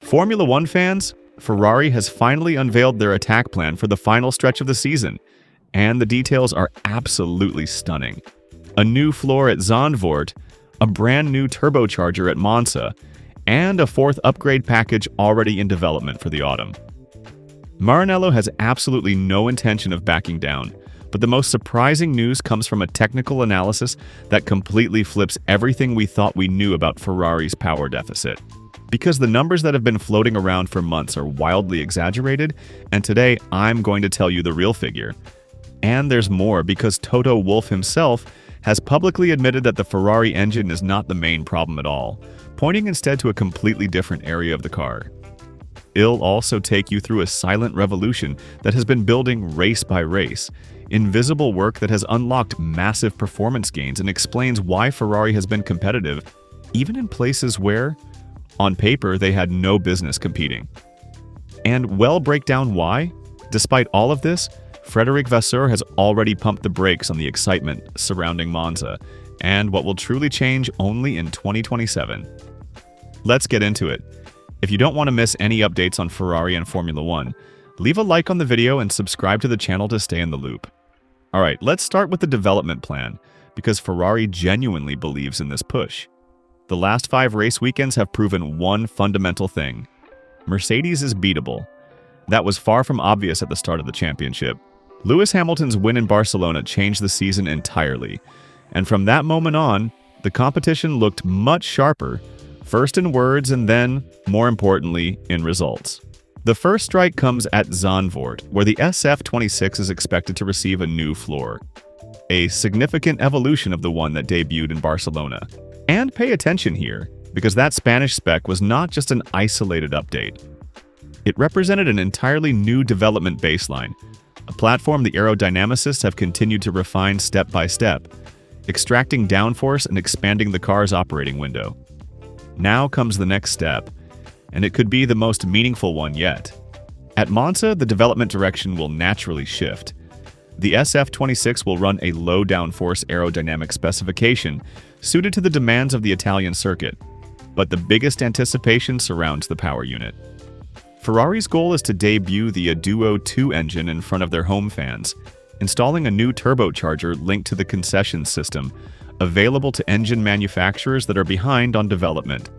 Formula One fans, Ferrari has finally unveiled their attack plan for the final stretch of the season, and the details are absolutely stunning. A new floor at Zandvoort, a brand new turbocharger at Monza, and a fourth upgrade package already in development for the autumn. Maranello has absolutely no intention of backing down, but the most surprising news comes from a technical analysis that completely flips everything we thought we knew about Ferrari's power deficit. Because the numbers that have been floating around for months are wildly exaggerated, and today I'm going to tell you the real figure. And there's more, because Toto Wolff himself has publicly admitted that the Ferrari engine is not the main problem at all, pointing instead to a completely different area of the car. It'll also take you through a silent revolution that has been building race by race, invisible work that has unlocked massive performance gains and explains why Ferrari has been competitive, even in places where, on paper, they had no business competing. And we'll break down why, despite all of this, Frédéric Vasseur has already pumped the brakes on the excitement surrounding Monza, and what will truly change only in 2027. Let's get into it. If you don't want to miss any updates on Ferrari and Formula One, leave a like on the video and subscribe to the channel to stay in the loop. Alright, let's start with the development plan, because Ferrari genuinely believes in this push. The last 5 race weekends have proven one fundamental thing. Mercedes is beatable. That was far from obvious at the start of the championship. Lewis Hamilton's win in Barcelona changed the season entirely, and from that moment on, the competition looked much sharper, first in words and then, more importantly, in results. The first strike comes at Zandvoort, where the SF-26 is expected to receive a new floor, a significant evolution of the one that debuted in Barcelona. And pay attention here, because that Spanish spec was not just an isolated update. It represented an entirely new development baseline, a platform the aerodynamicists have continued to refine step by step, extracting downforce and expanding the car's operating window. Now comes the next step, and it could be the most meaningful one yet. At Monza, the development direction will naturally shift. The SF-26 will run a low downforce aerodynamic specification suited to the demands of the Italian circuit, but the biggest anticipation surrounds the power unit. Ferrari's goal is to debut the Duo 2 engine in front of their home fans, installing a new turbocharger linked to the concessions system, available to engine manufacturers that are behind on development.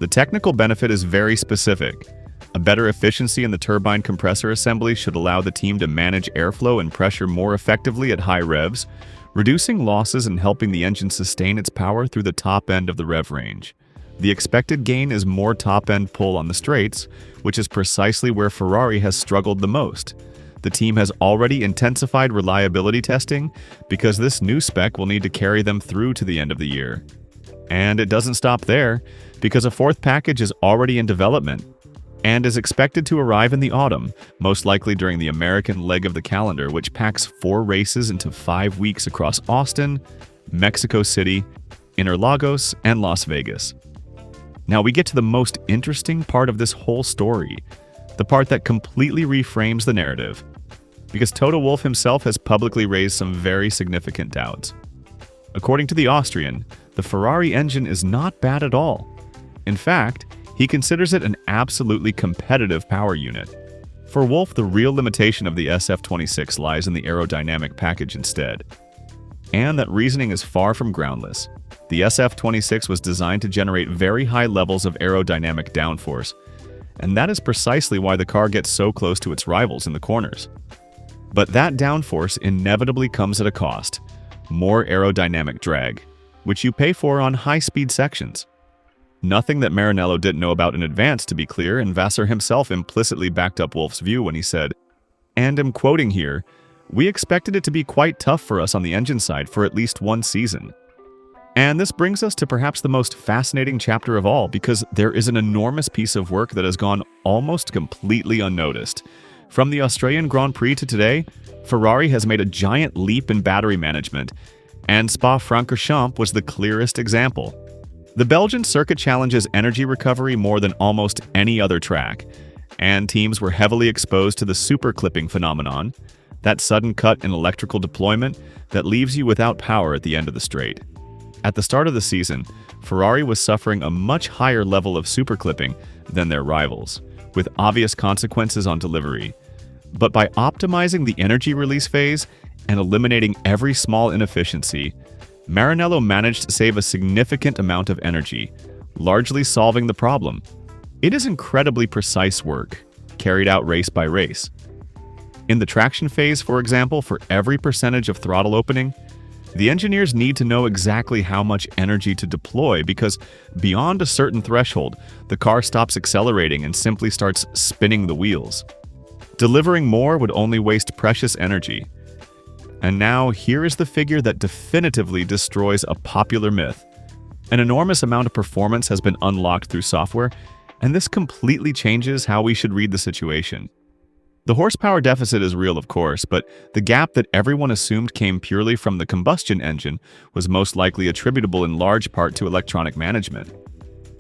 The technical benefit is very specific. A better efficiency in the turbine compressor assembly should allow the team to manage airflow and pressure more effectively at high revs, reducing losses and helping the engine sustain its power through the top end of the rev range. The expected gain is more top-end pull on the straights, which is precisely where Ferrari has struggled the most. The team has already intensified reliability testing because this new spec will need to carry them through to the end of the year. And it doesn't stop there, because a fourth package is already in development and is expected to arrive in the autumn, most likely during the American leg of the calendar, which packs 4 races into 5 weeks across Austin, Mexico City, Interlagos, and Las Vegas. Now we get to the most interesting part of this whole story, the part that completely reframes the narrative, because Toto Wolff himself has publicly raised some very significant doubts. According to the Austrian, the Ferrari engine is not bad at all. In fact, he considers it an absolutely competitive power unit. For Wolff, the real limitation of the SF-26 lies in the aerodynamic package instead. And that reasoning is far from groundless. The SF-26 was designed to generate very high levels of aerodynamic downforce, and that is precisely why the car gets so close to its rivals in the corners. But that downforce inevitably comes at a cost: more aerodynamic drag, which you pay for on high-speed sections. Nothing that Maranello didn't know about in advance, to be clear, and Vasseur himself implicitly backed up Wolff's view when he said, and I'm quoting here, "We expected it to be quite tough for us on the engine side for at least one season." And this brings us to perhaps the most fascinating chapter of all, because there is an enormous piece of work that has gone almost completely unnoticed. From the Australian Grand Prix to today, Ferrari has made a giant leap in battery management, and Spa-Francorchamps was the clearest example. The Belgian circuit challenges energy recovery more than almost any other track, and teams were heavily exposed to the super clipping phenomenon, that sudden cut in electrical deployment that leaves you without power at the end of the straight. At the start of the season, Ferrari was suffering a much higher level of superclipping than their rivals, with obvious consequences on delivery. But by optimizing the energy release phase and eliminating every small inefficiency, Maranello managed to save a significant amount of energy, largely solving the problem. It is incredibly precise work, carried out race by race. In the traction phase, for example, for every percentage of throttle opening, the engineers need to know exactly how much energy to deploy because beyond a certain threshold, the car stops accelerating and simply starts spinning the wheels. Delivering more would only waste precious energy. And now, here is the figure that definitively destroys a popular myth. An enormous amount of performance has been unlocked through software, and this completely changes how we should read the situation. The horsepower deficit is real, of course, but the gap that everyone assumed came purely from the combustion engine was most likely attributable in large part to electronic management.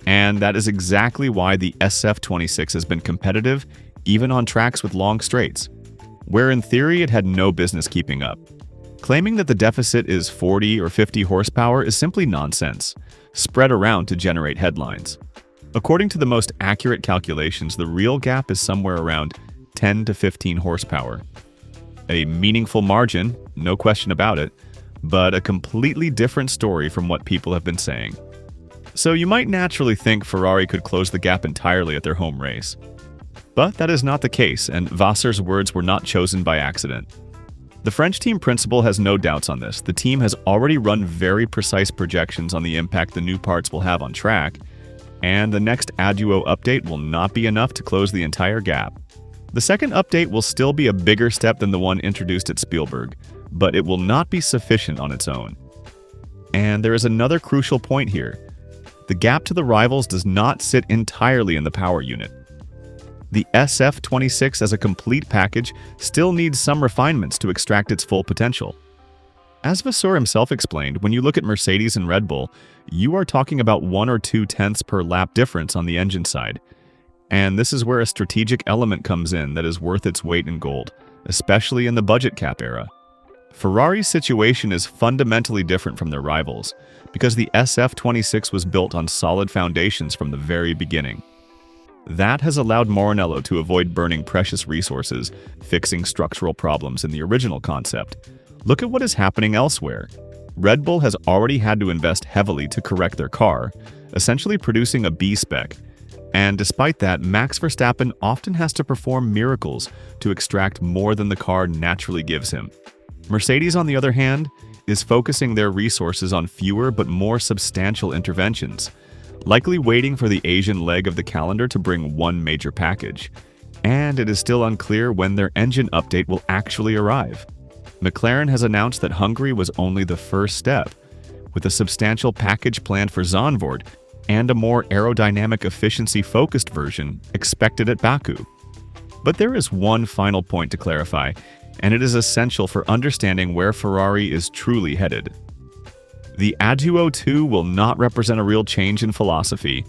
And that is exactly why the SF-26 has been competitive, even on tracks with long straights, where in theory it had no business keeping up. Claiming that the deficit is 40 or 50 horsepower is simply nonsense, spread around to generate headlines. According to the most accurate calculations, the real gap is somewhere around 10 to 15 horsepower. A meaningful margin, no question about it, but a completely different story from what people have been saying. So you might naturally think Ferrari could close the gap entirely at their home race. But that is not the case, and Vassar's words were not chosen by accident. The French team principal has no doubts on this. The team has already run very precise projections on the impact the new parts will have on track, and the next Aduo update will not be enough to close the entire gap. The second update will still be a bigger step than the one introduced at Spielberg, but it will not be sufficient on its own. And there is another crucial point here. The gap to the rivals does not sit entirely in the power unit. The SF-26 as a complete package still needs some refinements to extract its full potential. As Vasseur himself explained, when you look at Mercedes and Red Bull, you are talking about 1 or 2 tenths per lap difference on the engine side. And this is where a strategic element comes in that is worth its weight in gold, especially in the budget cap era. Ferrari's situation is fundamentally different from their rivals, because the SF-26 was built on solid foundations from the very beginning. That has allowed Maranello to avoid burning precious resources, fixing structural problems in the original concept. Look at what is happening elsewhere. Red Bull has already had to invest heavily to correct their car, essentially producing a B-spec. And despite that, Max Verstappen often has to perform miracles to extract more than the car naturally gives him. Mercedes, on the other hand, is focusing their resources on fewer but more substantial interventions, likely waiting for the Asian leg of the calendar to bring one major package. And it is still unclear when their engine update will actually arrive. McLaren has announced that Hungary was only the first step, with a substantial package planned for Zandvoort and a more aerodynamic efficiency-focused version expected at Baku. But there is one final point to clarify, and it is essential for understanding where Ferrari is truly headed. The Aduo 2 will not represent a real change in philosophy.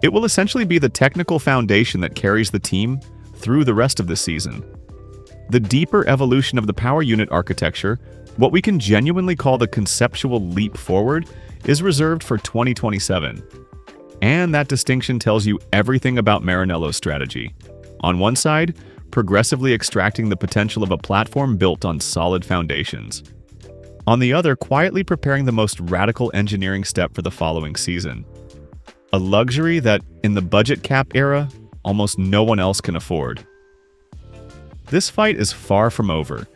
It will essentially be the technical foundation that carries the team through the rest of the season. The deeper evolution of the power unit architecture, what we can genuinely call the conceptual leap forward, is reserved for 2027. And that distinction tells you everything about Maranello's strategy. On one side, progressively extracting the potential of a platform built on solid foundations. On the other, quietly preparing the most radical engineering step for the following season. A luxury that, in the budget cap era, almost no one else can afford. This fight is far from over,